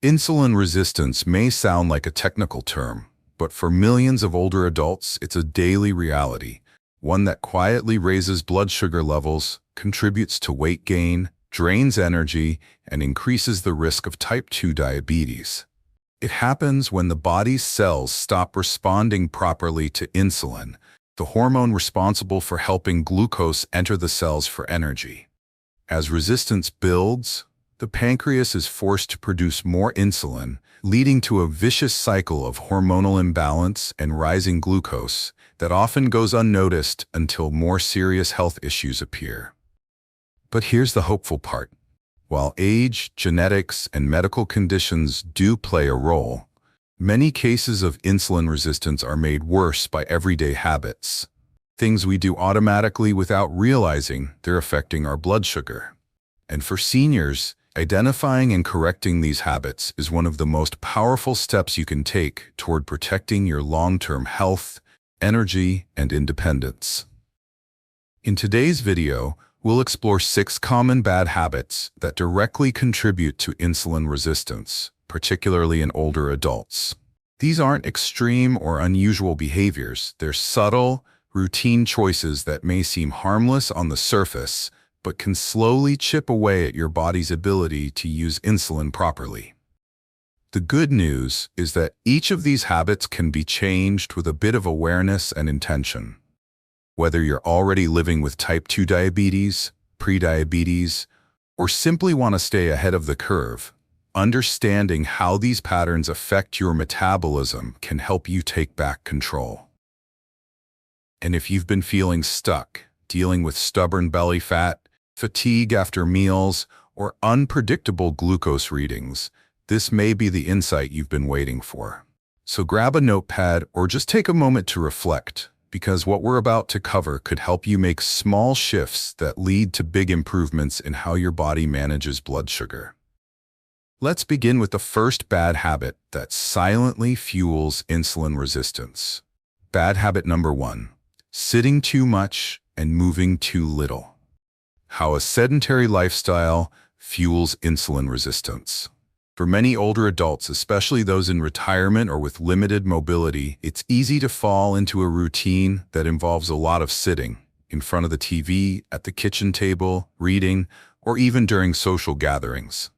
Insulin resistance may sound like a technical term, but for millions of older adults, it's a daily reality, one that quietly raises blood sugar levels, contributes to weight gain, drains energy, and increases the risk of type 2 diabetes. It happens when the body's cells stop responding properly to insulin, the hormone responsible for helping glucose enter the cells for energy. As resistance builds, the pancreas is forced to produce more insulin, leading to a vicious cycle of hormonal imbalance and rising glucose that often goes unnoticed until more serious health issues appear. But here's the hopeful part. While age, genetics, and medical conditions do play a role, many cases of insulin resistance are made worse by everyday habits, things we do automatically without realizing they're affecting our blood sugar. And for seniors, identifying and correcting these habits is one of the most powerful steps you can take toward protecting your long-term health, energy, and independence. In today's video, we'll explore 6 common bad habits that directly contribute to insulin resistance, particularly in older adults. These aren't extreme or unusual behaviors. They're subtle, routine choices that may seem harmless on the surface, but can slowly chip away at your body's ability to use insulin properly. The good news is that each of these habits can be changed with a bit of awareness and intention. Whether you're already living with type 2 diabetes, prediabetes, or simply want to stay ahead of the curve, understanding how these patterns affect your metabolism can help you take back control. And if you've been feeling stuck, dealing with stubborn belly fat, fatigue after meals, or unpredictable glucose readings, this may be the insight you've been waiting for. So grab a notepad or just take a moment to reflect, because what we're about to cover could help you make small shifts that lead to big improvements in how your body manages blood sugar. Let's begin with the first bad habit that silently fuels insulin resistance. Bad habit number 1: sitting too much and moving too little. How a sedentary lifestyle fuels insulin resistance. For many older adults, especially those in retirement or with limited mobility, it's easy to fall into a routine that involves a lot of sitting in front of the TV, at the kitchen table, reading, or even during social gatherings.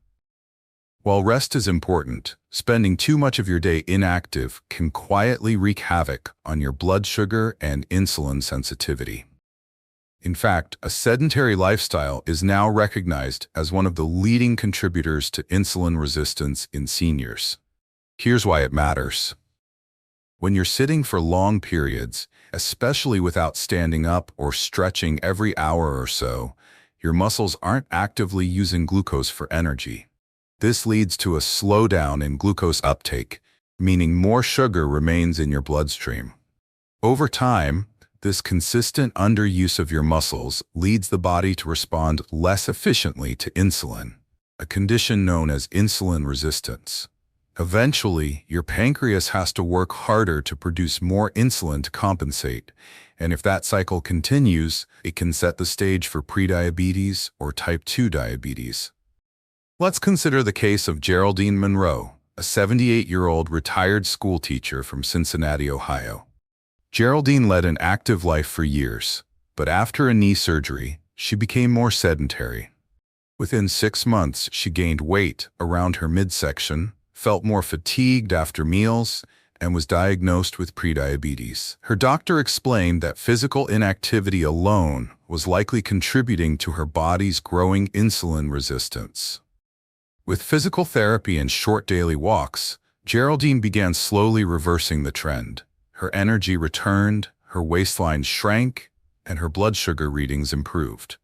While rest is important, spending too much of your day inactive can quietly wreak havoc on your blood sugar and insulin sensitivity. In fact, a sedentary lifestyle is now recognized as one of the leading contributors to insulin resistance in seniors. Here's why it matters. When you're sitting for long periods, especially without standing up or stretching every hour or so, your muscles aren't actively using glucose for energy. This leads to a slowdown in glucose uptake, meaning more sugar remains in your bloodstream. Over time, this consistent underuse of your muscles leads the body to respond less efficiently to insulin, a condition known as insulin resistance. Eventually, your pancreas has to work harder to produce more insulin to compensate, and if that cycle continues, it can set the stage for prediabetes or type 2 diabetes. Let's consider the case of Geraldine Monroe, a 78-year-old retired school teacher from Cincinnati, Ohio. Geraldine led an active life for years, but after a knee surgery, she became more sedentary. Within 6 months, she gained weight around her midsection, felt more fatigued after meals, and was diagnosed with prediabetes. Her doctor explained that physical inactivity alone was likely contributing to her body's growing insulin resistance. With physical therapy and short daily walks, Geraldine began slowly reversing the trend. Her energy returned, her waistline shrank, and her blood sugar readings improved.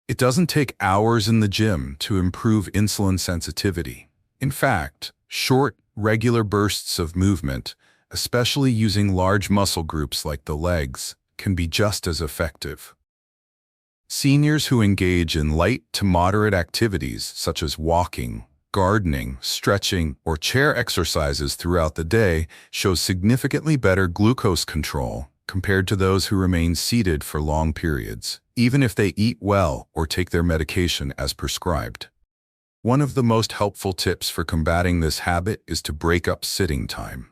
It doesn't take hours in the gym to improve insulin sensitivity. In fact, short, regular bursts of movement, especially using large muscle groups like the legs, can be just as effective. Seniors who engage in light to moderate activities such as walking, gardening, stretching, or chair exercises throughout the day show significantly better glucose control compared to those who remain seated for long periods, even if they eat well or take their medication as prescribed. One of the most helpful tips for combating this habit is to break up sitting time.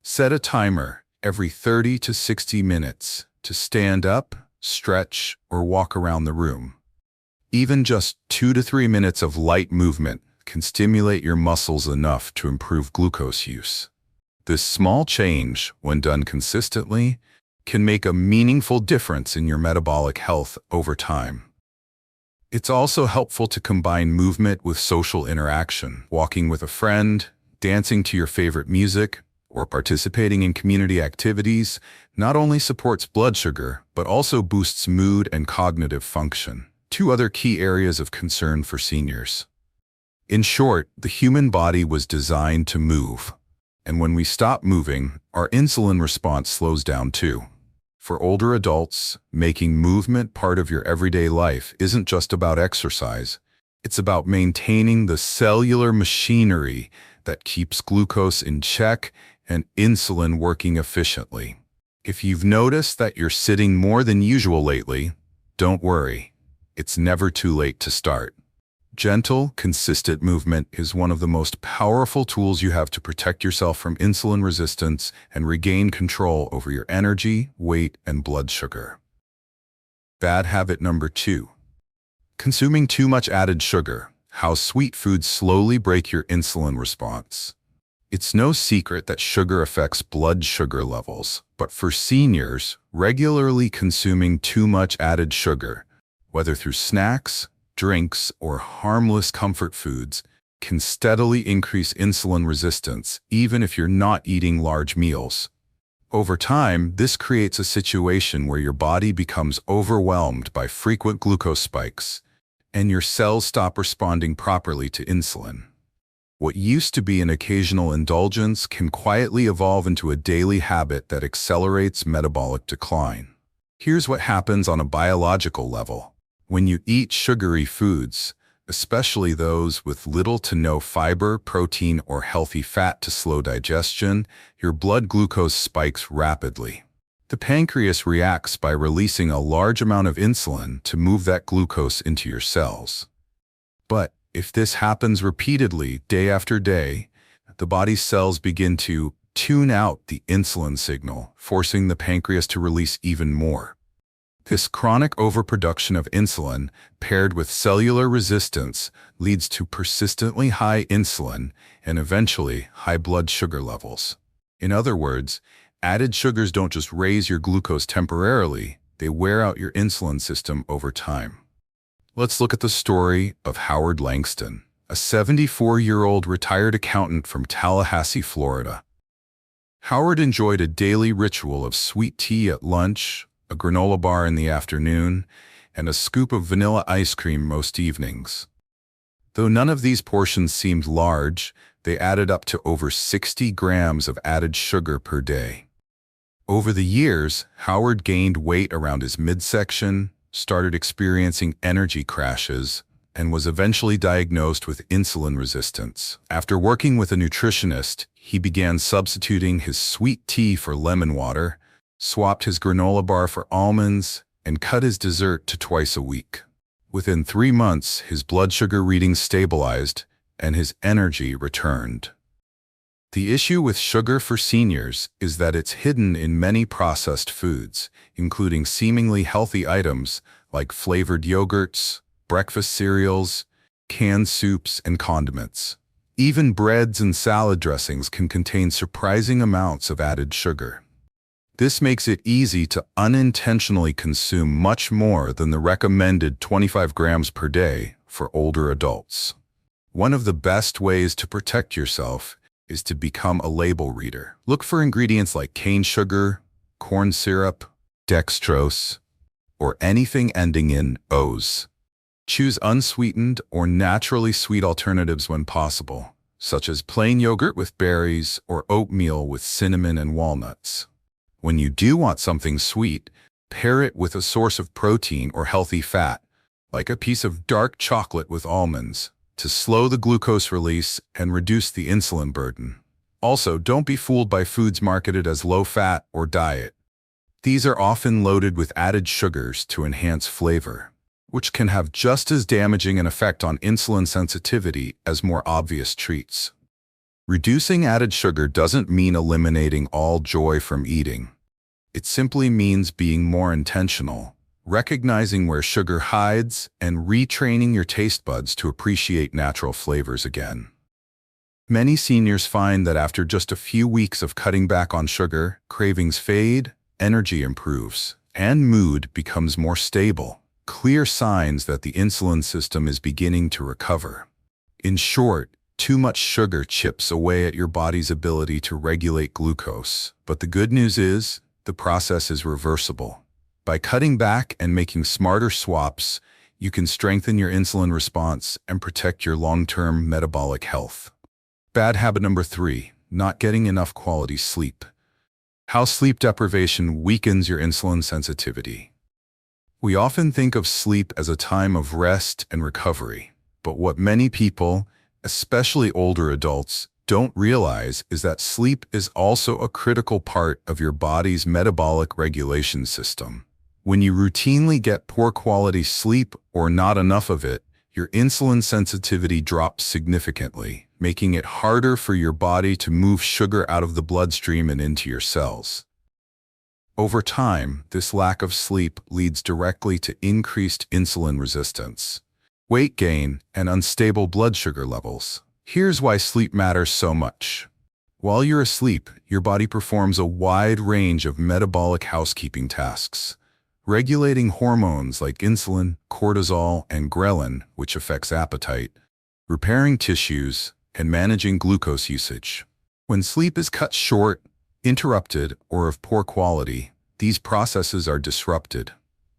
Set a timer every 30 to 60 minutes to stand up, stretch, or walk around the room. Even just 2 to 3 minutes of light movement can stimulate your muscles enough to improve glucose use. This small change, when done consistently, can make a meaningful difference in your metabolic health over time. It's also helpful to combine movement with social interaction. Walking with a friend, dancing to your favorite music, or participating in community activities not only supports blood sugar, but also boosts mood and cognitive function, two other key areas of concern for seniors. In short, the human body was designed to move, and when we stop moving, our insulin response slows down too. For older adults, making movement part of your everyday life isn't just about exercise. It's about maintaining the cellular machinery that keeps glucose in check and insulin working efficiently. If you've noticed that you're sitting more than usual lately, don't worry. It's never too late to start. Gentle, consistent movement is one of the most powerful tools you have to protect yourself from insulin resistance and regain control over your energy, weight, and blood sugar. Bad habit number 2. Consuming too much added sugar. How sweet foods slowly break your insulin response. It's no secret that sugar affects blood sugar levels, but for seniors, regularly consuming too much added sugar, whether through snacks, drinks, or harmless comfort foods, can steadily increase insulin resistance even if you're not eating large meals. Over time, this creates a situation where your body becomes overwhelmed by frequent glucose spikes, and your cells stop responding properly to insulin. What used to be an occasional indulgence can quietly evolve into a daily habit that accelerates metabolic decline. Here's what happens on a biological level. When you eat sugary foods, especially those with little to no fiber, protein, or healthy fat to slow digestion, your blood glucose spikes rapidly. The pancreas reacts by releasing a large amount of insulin to move that glucose into your cells. But if this happens repeatedly, day after day, the body's cells begin to tune out the insulin signal, forcing the pancreas to release even more. This chronic overproduction of insulin, paired with cellular resistance, leads to persistently high insulin and eventually high blood sugar levels. In other words, added sugars don't just raise your glucose temporarily, they wear out your insulin system over time. Let's look at the story of Howard Langston, a 74-year-old retired accountant from Tallahassee, Florida. Howard enjoyed a daily ritual of sweet tea at lunch, a granola bar in the afternoon, and a scoop of vanilla ice cream most evenings. Though none of these portions seemed large, they added up to over 60 grams of added sugar per day. Over the years, Howard gained weight around his midsection, started experiencing energy crashes, and was eventually diagnosed with insulin resistance. After working with a nutritionist, he began substituting his sweet tea for lemon water, swapped his granola bar for almonds, and cut his dessert to twice a week. Within 3 months, his blood sugar readings stabilized and his energy returned. The issue with sugar for seniors is that it's hidden in many processed foods, including seemingly healthy items like flavored yogurts, breakfast cereals, canned soups, and condiments. Even breads and salad dressings can contain surprising amounts of added sugar. This makes it easy to unintentionally consume much more than the recommended 25 grams per day for older adults. One of the best ways to protect yourself is to become a label reader. Look for ingredients like cane sugar, corn syrup, dextrose, or anything ending in O's. Choose unsweetened or naturally sweet alternatives when possible, such as plain yogurt with berries or oatmeal with cinnamon and walnuts. When you do want something sweet, pair it with a source of protein or healthy fat, like a piece of dark chocolate with almonds, to slow the glucose release and reduce the insulin burden. Also, don't be fooled by foods marketed as low-fat or diet. These are often loaded with added sugars to enhance flavor. which can have just as damaging an effect on insulin sensitivity as more obvious treats. Reducing added sugar doesn't mean eliminating all joy from eating. It simply means being more intentional, recognizing where sugar hides, and retraining your taste buds to appreciate natural flavors again. Many seniors find that after just a few weeks of cutting back on sugar, cravings fade, energy improves, and mood becomes more stable, clear signs that the insulin system is beginning to recover. In short, too much sugar chips away at your body's ability to regulate glucose. But the good news is, the process is reversible. By cutting back and making smarter swaps, you can strengthen your insulin response and protect your long-term metabolic health. Bad habit number 3, not getting enough quality sleep. How sleep deprivation weakens your insulin sensitivity. We often think of sleep as a time of rest and recovery, but what many people, especially older adults, don't realize is that sleep is also a critical part of your body's metabolic regulation system. When you routinely get poor quality sleep or not enough of it, your insulin sensitivity drops significantly, making it harder for your body to move sugar out of the bloodstream and into your cells. Over time, this lack of sleep leads directly to increased insulin resistance, weight gain, and unstable blood sugar levels. Here's why sleep matters so much. While you're asleep, your body performs a wide range of metabolic housekeeping tasks, regulating hormones like insulin, cortisol, and ghrelin, which affects appetite, repairing tissues, and managing glucose usage. When sleep is cut short, interrupted, or of poor quality, these processes are disrupted.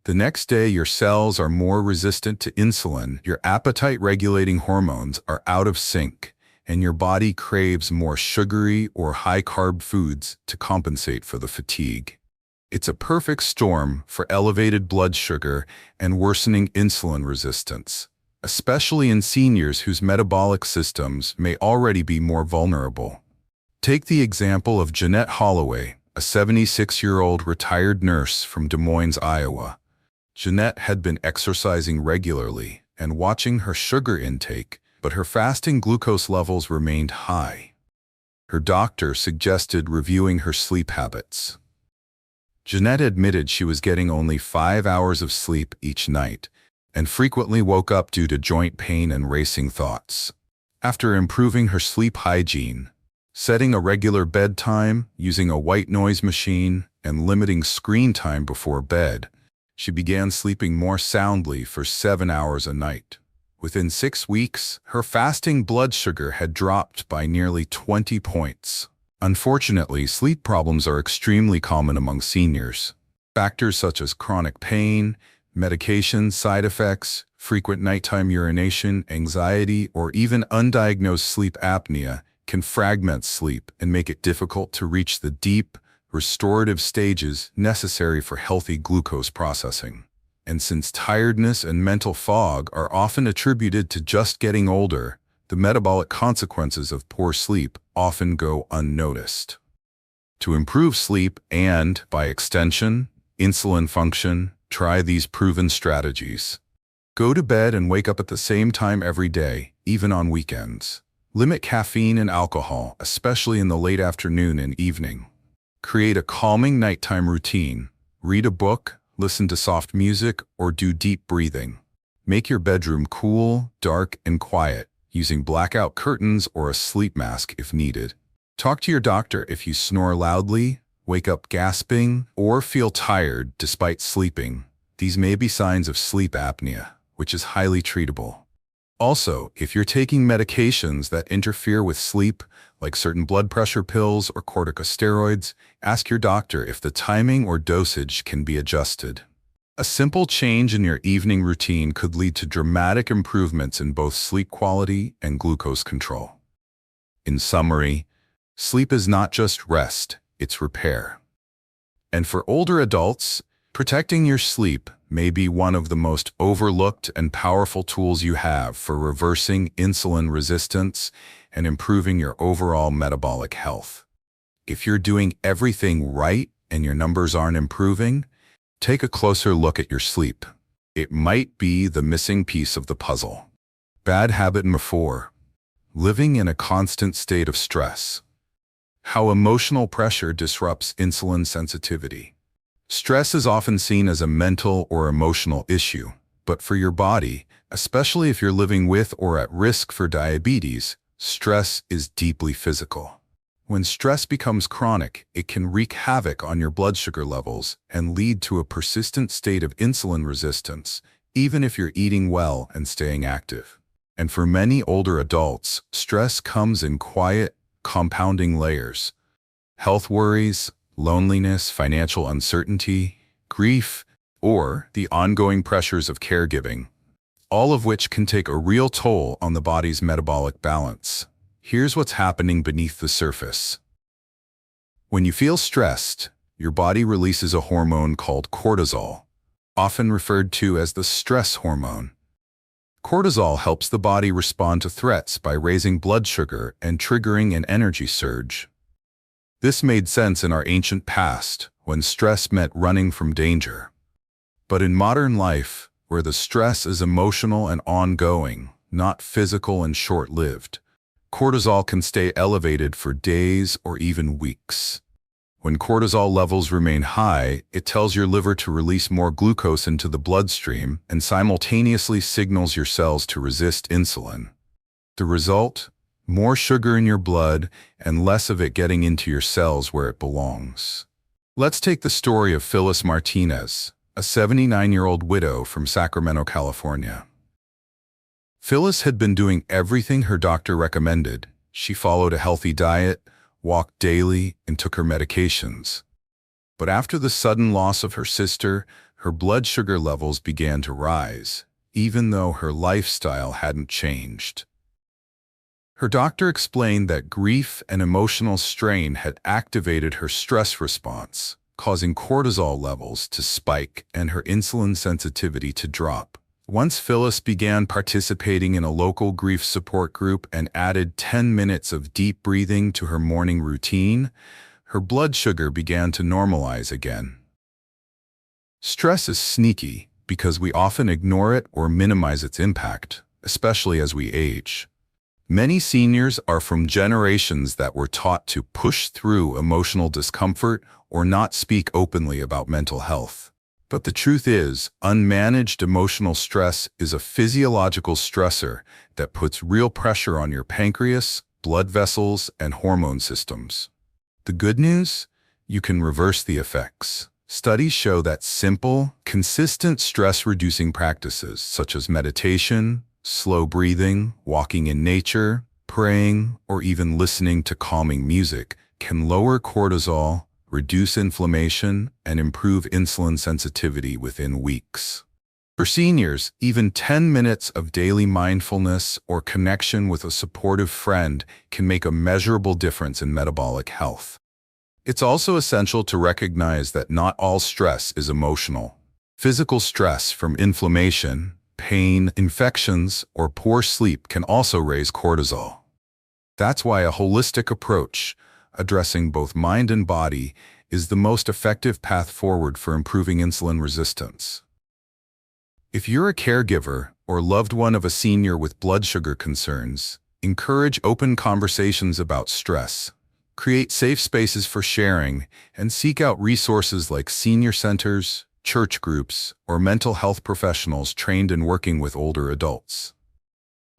The next day, your cells are more resistant to insulin, your appetite-regulating hormones are out of sync, and your body craves more sugary or high-carb foods to compensate for the fatigue. It's a perfect storm for elevated blood sugar and worsening insulin resistance, especially in seniors whose metabolic systems may already be more vulnerable. Take the example of Jeanette Holloway, a 76-year-old retired nurse from Des Moines, Iowa. Jeanette had been exercising regularly and watching her sugar intake, but her fasting glucose levels remained high. Her doctor suggested reviewing her sleep habits. Jeanette admitted she was getting only 5 hours of sleep each night and frequently woke up due to joint pain and racing thoughts. After improving her sleep hygiene, setting a regular bedtime, using a white noise machine, and limiting screen time before bed, she began sleeping more soundly for 7 hours a night. Within 6 weeks, her fasting blood sugar had dropped by nearly 20 points. Unfortunately, sleep problems are extremely common among seniors. Factors such as chronic pain, medication side effects, frequent nighttime urination, anxiety, or even undiagnosed sleep apnea can fragment sleep and make it difficult to reach the deep, restorative stages necessary for healthy glucose processing. And since tiredness and mental fog are often attributed to just getting older, the metabolic consequences of poor sleep often go unnoticed. To improve sleep and, by extension, insulin function, try these proven strategies. Go to bed and wake up at the same time every day, even on weekends. Limit caffeine and alcohol, especially in the late afternoon and evening. Create a calming nighttime routine. Read a book, listen to soft music, or do deep breathing. Make your bedroom cool, dark, and quiet, using blackout curtains or a sleep mask if needed. Talk to your doctor if you snore loudly, wake up gasping, or feel tired despite sleeping. These may be signs of sleep apnea, which is highly treatable. Also, if you're taking medications that interfere with sleep, like certain blood pressure pills or corticosteroids, ask your doctor if the timing or dosage can be adjusted. A simple change in your evening routine could lead to dramatic improvements in both sleep quality and glucose control. In summary, sleep is not just rest, it's repair. And for older adults, protecting your sleep may be one of the most overlooked and powerful tools you have for reversing insulin resistance and improving your overall metabolic health. If you're doing everything right and your numbers aren't improving, take a closer look at your sleep. It might be the missing piece of the puzzle. Bad habit number 4. Living in a constant state of stress. How emotional pressure disrupts insulin sensitivity. Stress is often seen as a mental or emotional issue, but for your body, especially if you're living with or at risk for diabetes, stress is deeply physical. When stress becomes chronic, it can wreak havoc on your blood sugar levels and lead to a persistent state of insulin resistance, even if you're eating well and staying active. And for many older adults, stress comes in quiet, compounding layers. Health worries, loneliness, financial uncertainty, grief, or the ongoing pressures of caregiving, all of which can take a real toll on the body's metabolic balance. Here's what's happening beneath the surface. When you feel stressed, your body releases a hormone called cortisol, often referred to as the stress hormone. Cortisol helps the body respond to threats by raising blood sugar and triggering an energy surge. This made sense in our ancient past, when stress meant running from danger. But in modern life, where the stress is emotional and ongoing, not physical and short-lived, cortisol can stay elevated for days or even weeks. When cortisol levels remain high, it tells your liver to release more glucose into the bloodstream and simultaneously signals your cells to resist insulin. The result? More sugar in your blood and less of it getting into your cells where it belongs. Let's take the story of Phyllis Martinez, a 79-year-old widow from Sacramento, California. Phyllis had been doing everything her doctor recommended. She followed a healthy diet, walked daily, and took her medications. But after the sudden loss of her sister, her blood sugar levels began to rise, even though her lifestyle hadn't changed. Her doctor explained that grief and emotional strain had activated her stress response, causing cortisol levels to spike and her insulin sensitivity to drop. Once Phyllis began participating in a local grief support group and added 10 minutes of deep breathing to her morning routine, her blood sugar began to normalize again. Stress is sneaky because we often ignore it or minimize its impact, especially as we age. Many seniors are from generations that were taught to push through emotional discomfort or not speak openly about mental health. But the truth is, unmanaged emotional stress is a physiological stressor that puts real pressure on your pancreas, blood vessels, and hormone systems. The good news? You can reverse the effects. Studies show that simple, consistent stress-reducing practices such as meditation, slow breathing, walking in nature, praying, or even listening to calming music can lower cortisol, reduce inflammation, and improve insulin sensitivity within weeks. For seniors, even 10 minutes of daily mindfulness or connection with a supportive friend can make a measurable difference in metabolic health. It's also essential to recognize that not all stress is emotional. Physical stress from inflammation, pain, infections, or poor sleep can also raise cortisol. That's why a holistic approach, addressing both mind and body, is the most effective path forward for improving insulin resistance. If you're a caregiver or loved one of a senior with blood sugar concerns, encourage open conversations about stress, create safe spaces for sharing, and seek out resources like senior centers, church groups, or mental health professionals trained in working with older adults.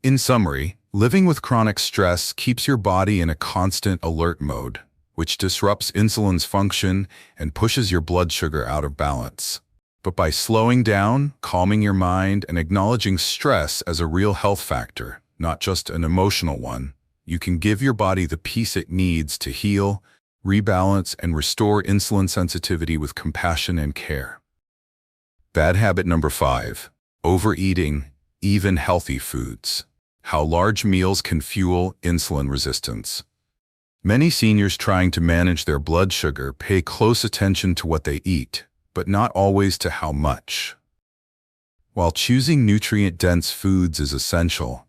In summary, living with chronic stress keeps your body in a constant alert mode, which disrupts insulin's function and pushes your blood sugar out of balance. But by slowing down, calming your mind, and acknowledging stress as a real health factor, not just an emotional one, you can give your body the peace it needs to heal, rebalance, and restore insulin sensitivity with compassion and care. Bad habit number 5. Overeating, even healthy foods. How large meals can fuel insulin resistance. Many seniors trying to manage their blood sugar pay close attention to what they eat, but not always to how much. While choosing nutrient-dense foods is essential,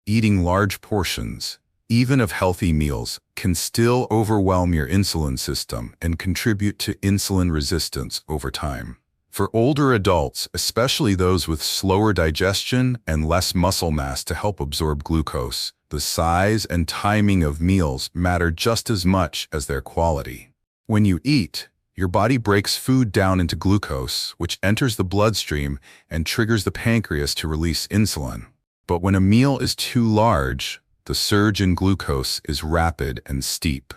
eating large portions, even of healthy meals, can still overwhelm your insulin system and contribute to insulin resistance over time. For older adults, especially those with slower digestion and less muscle mass to help absorb glucose, the size and timing of meals matter just as much as their quality. When you eat, your body breaks food down into glucose, which enters the bloodstream and triggers the pancreas to release insulin. But when a meal is too large, the surge in glucose is rapid and steep.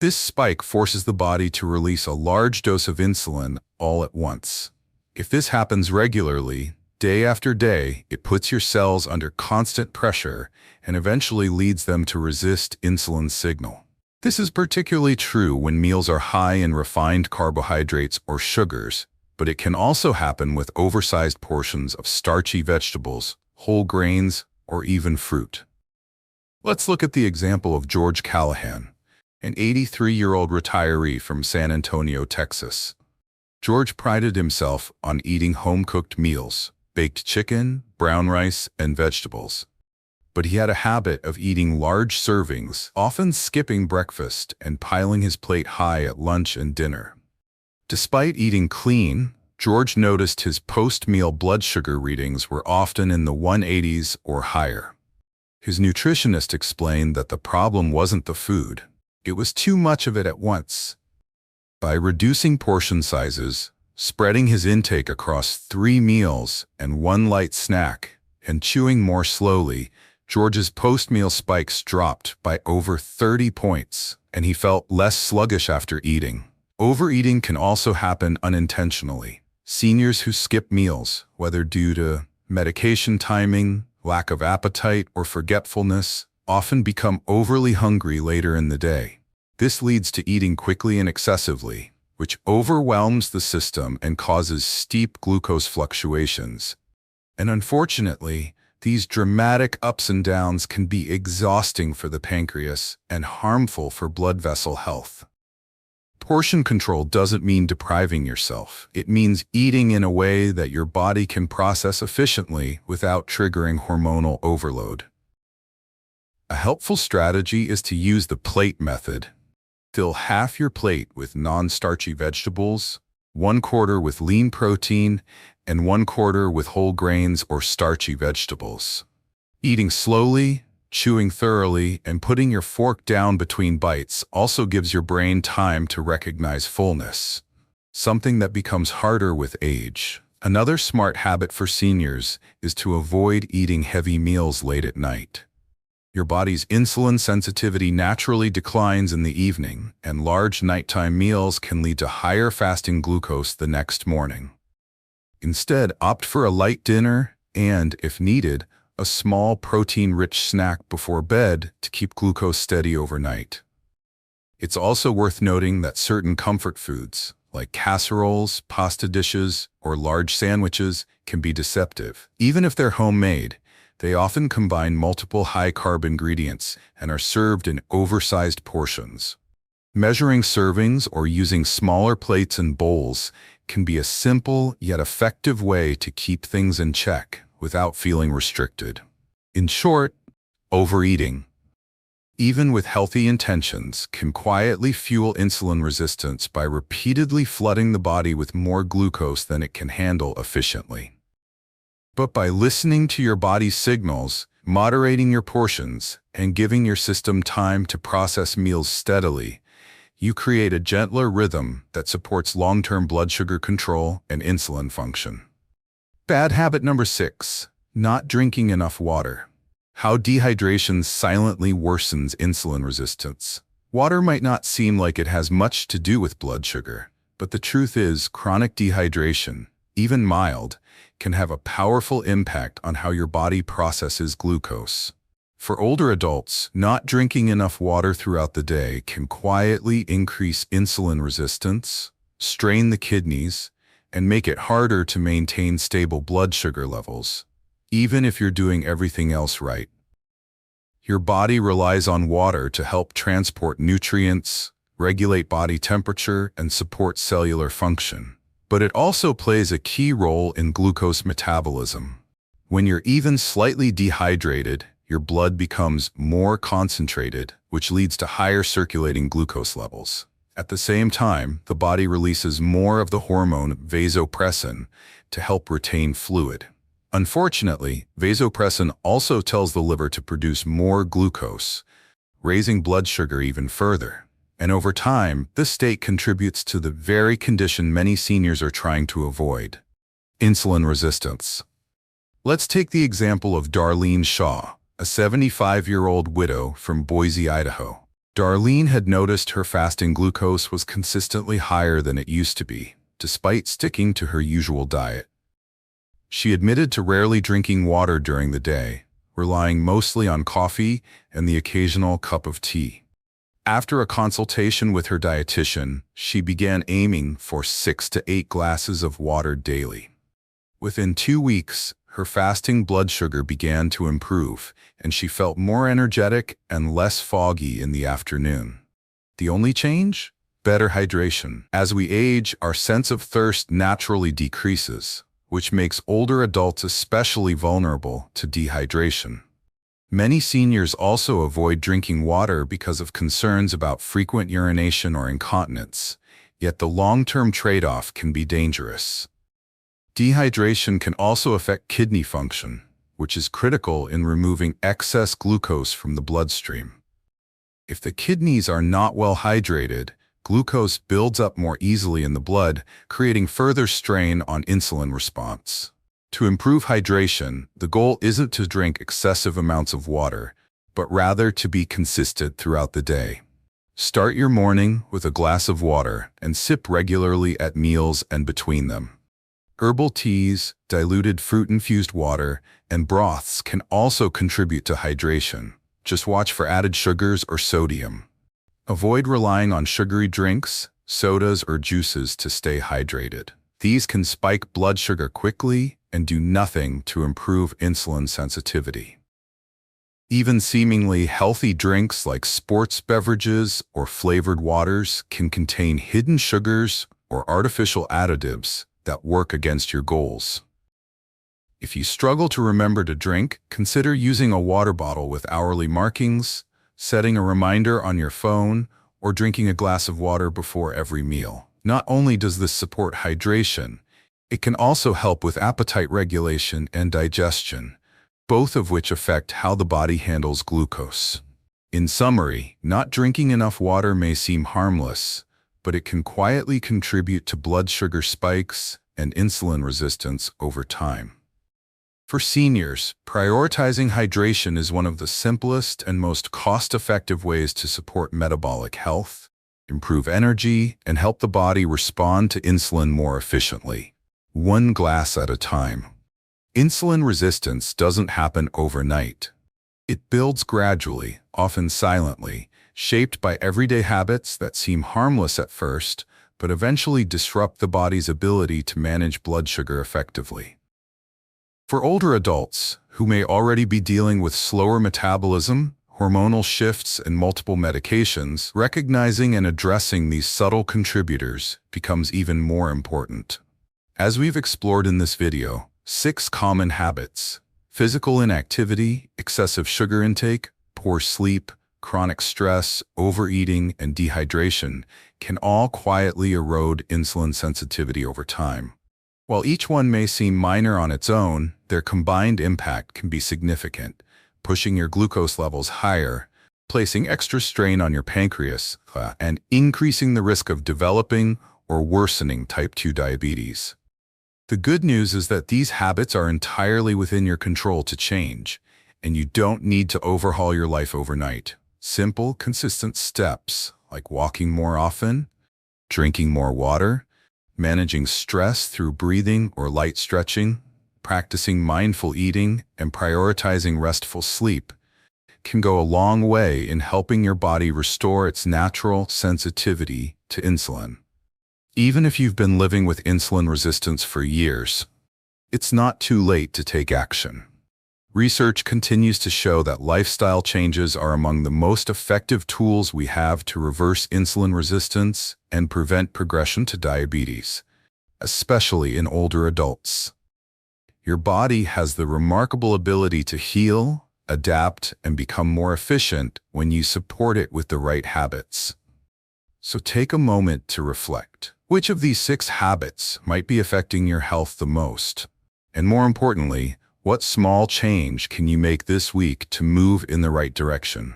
This spike forces the body to release a large dose of insulin all at once. If this happens regularly, day after day, it puts your cells under constant pressure and eventually leads them to resist insulin's signal. This is particularly true when meals are high in refined carbohydrates or sugars, but it can also happen with oversized portions of starchy vegetables, whole grains, or even fruit. Let's look at the example of George Callahan, an 83-year-old retiree from San Antonio, Texas. George prided himself on eating home-cooked meals, baked chicken, brown rice, and vegetables. But he had a habit of eating large servings, often skipping breakfast and piling his plate high at lunch and dinner. Despite eating clean, George noticed his post-meal blood sugar readings were often in the 180s or higher. His nutritionist explained that the problem wasn't the food. It was too much of it at once. By reducing portion sizes, spreading his intake across 3 meals and 1 light snack, and chewing more slowly, George's post-meal spikes dropped by over 30 points, and he felt less sluggish after eating. Overeating can also happen unintentionally. Seniors who skip meals, whether due to medication timing, lack of appetite, or forgetfulness, often become overly hungry later in the day. This leads to eating quickly and excessively, which overwhelms the system and causes steep glucose fluctuations. And unfortunately, these dramatic ups and downs can be exhausting for the pancreas and harmful for blood vessel health. Portion control doesn't mean depriving yourself. It means eating in a way that your body can process efficiently without triggering hormonal overload. A helpful strategy is to use the plate method. Fill half your plate with non-starchy vegetables, 1/4 with lean protein, and 1/4 with whole grains or starchy vegetables. Eating slowly, chewing thoroughly, and putting your fork down between bites also gives your brain time to recognize fullness, something that becomes harder with age. Another smart habit for seniors is to avoid eating heavy meals late at night. Your body's insulin sensitivity naturally declines in the evening, and large nighttime meals can lead to higher fasting glucose the next morning. Instead, opt for a light dinner and, if needed, a small protein-rich snack before bed to keep glucose steady overnight. It's also worth noting that certain comfort foods, like casseroles, pasta dishes, or large sandwiches, can be deceptive. Even if they're homemade, they often combine multiple high-carb ingredients and are served in oversized portions. Measuring servings or using smaller plates and bowls can be a simple yet effective way to keep things in check without feeling restricted. In short, overeating, even with healthy intentions, can quietly fuel insulin resistance by repeatedly flooding the body with more glucose than it can handle efficiently. But by listening to your body's signals, moderating your portions, and giving your system time to process meals steadily, you create a gentler rhythm that supports long-term blood sugar control and insulin function. Bad habit number 6, not drinking enough water. How dehydration silently worsens insulin resistance. Water might not seem like it has much to do with blood sugar, but the truth is chronic dehydration, even mild, can have a powerful impact on how your body processes glucose. For older adults, not drinking enough water throughout the day can quietly increase insulin resistance, strain the kidneys, and make it harder to maintain stable blood sugar levels, even if you're doing everything else right. Your body relies on water to help transport nutrients, regulate body temperature, and support cellular function. But it also plays a key role in glucose metabolism. When you're even slightly dehydrated, your blood becomes more concentrated, which leads to higher circulating glucose levels. At the same time, the body releases more of the hormone vasopressin to help retain fluid. Unfortunately, vasopressin also tells the liver to produce more glucose, raising blood sugar even further. And over time, this state contributes to the very condition many seniors are trying to avoid: insulin resistance. Let's take the example of Darlene Shaw, a 75-year-old widow from Boise, Idaho. Darlene had noticed her fasting glucose was consistently higher than it used to be, despite sticking to her usual diet. She admitted to rarely drinking water during the day, relying mostly on coffee and the occasional cup of tea. After a consultation with her dietitian, she began aiming for 6 to 8 glasses of water daily. Within 2 weeks, her fasting blood sugar began to improve, and she felt more energetic and less foggy in the afternoon. The only change? Better hydration. As we age, our sense of thirst naturally decreases, which makes older adults especially vulnerable to dehydration. Many seniors also avoid drinking water because of concerns about frequent urination or incontinence, yet the long-term trade-off can be dangerous. Dehydration can also affect kidney function, which is critical in removing excess glucose from the bloodstream. If the kidneys are not well hydrated, glucose builds up more easily in the blood, creating further strain on insulin response. To improve hydration, the goal isn't to drink excessive amounts of water, but rather to be consistent throughout the day. Start your morning with a glass of water and sip regularly at meals and between them. Herbal teas, diluted fruit-infused water, and broths can also contribute to hydration. Just watch for added sugars or sodium. Avoid relying on sugary drinks, sodas, or juices to stay hydrated. These can spike blood sugar quickly and do nothing to improve insulin sensitivity. Even seemingly healthy drinks like sports beverages or flavored waters can contain hidden sugars or artificial additives that work against your goals. If you struggle to remember to drink, consider using a water bottle with hourly markings, setting a reminder on your phone, or drinking a glass of water before every meal. Not only does this support hydration, it can also help with appetite regulation and digestion, both of which affect how the body handles glucose. In summary, not drinking enough water may seem harmless, but it can quietly contribute to blood sugar spikes and insulin resistance over time. For seniors, prioritizing hydration is one of the simplest and most cost-effective ways to support metabolic health, improve energy, and help the body respond to insulin more efficiently, one glass at a time. Insulin resistance doesn't happen overnight. It builds gradually, often silently, shaped by everyday habits that seem harmless at first, but eventually disrupt the body's ability to manage blood sugar effectively. For older adults, who may already be dealing with slower metabolism, hormonal shifts, and multiple medications, recognizing and addressing these subtle contributors becomes even more important. As we've explored in this video, 6 common habits: physical inactivity, excessive sugar intake, poor sleep, chronic stress, overeating, and dehydration can all quietly erode insulin sensitivity over time. While each one may seem minor on its own, their combined impact can be significant, pushing your glucose levels higher, placing extra strain on your pancreas, and increasing the risk of developing or worsening type 2 diabetes. The good news is that these habits are entirely within your control to change, and you don't need to overhaul your life overnight. Simple, consistent steps like walking more often, drinking more water, managing stress through breathing or light stretching, practicing mindful eating, and prioritizing restful sleep can go a long way in helping your body restore its natural sensitivity to insulin. Even if you've been living with insulin resistance for years, it's not too late to take action. Research continues to show that lifestyle changes are among the most effective tools we have to reverse insulin resistance and prevent progression to diabetes, especially in older adults. Your body has the remarkable ability to heal, adapt, and become more efficient when you support it with the right habits. So take a moment to reflect. Which of these 6 habits might be affecting your health the most? And more importantly, what small change can you make this week to move in the right direction?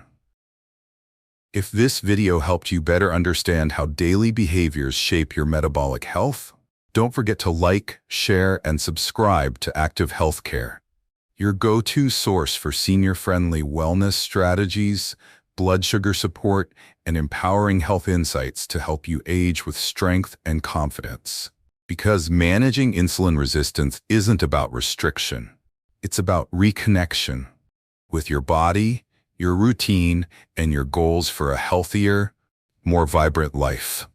If this video helped you better understand how daily behaviors shape your metabolic health, don't forget to like, share, and subscribe to Active Healthcare, your go-to source for senior-friendly wellness strategies, blood sugar support, and empowering health insights to help you age with strength and confidence. Because managing insulin resistance isn't about restriction. It's about reconnection with your body, your routine, and your goals for a healthier, more vibrant life.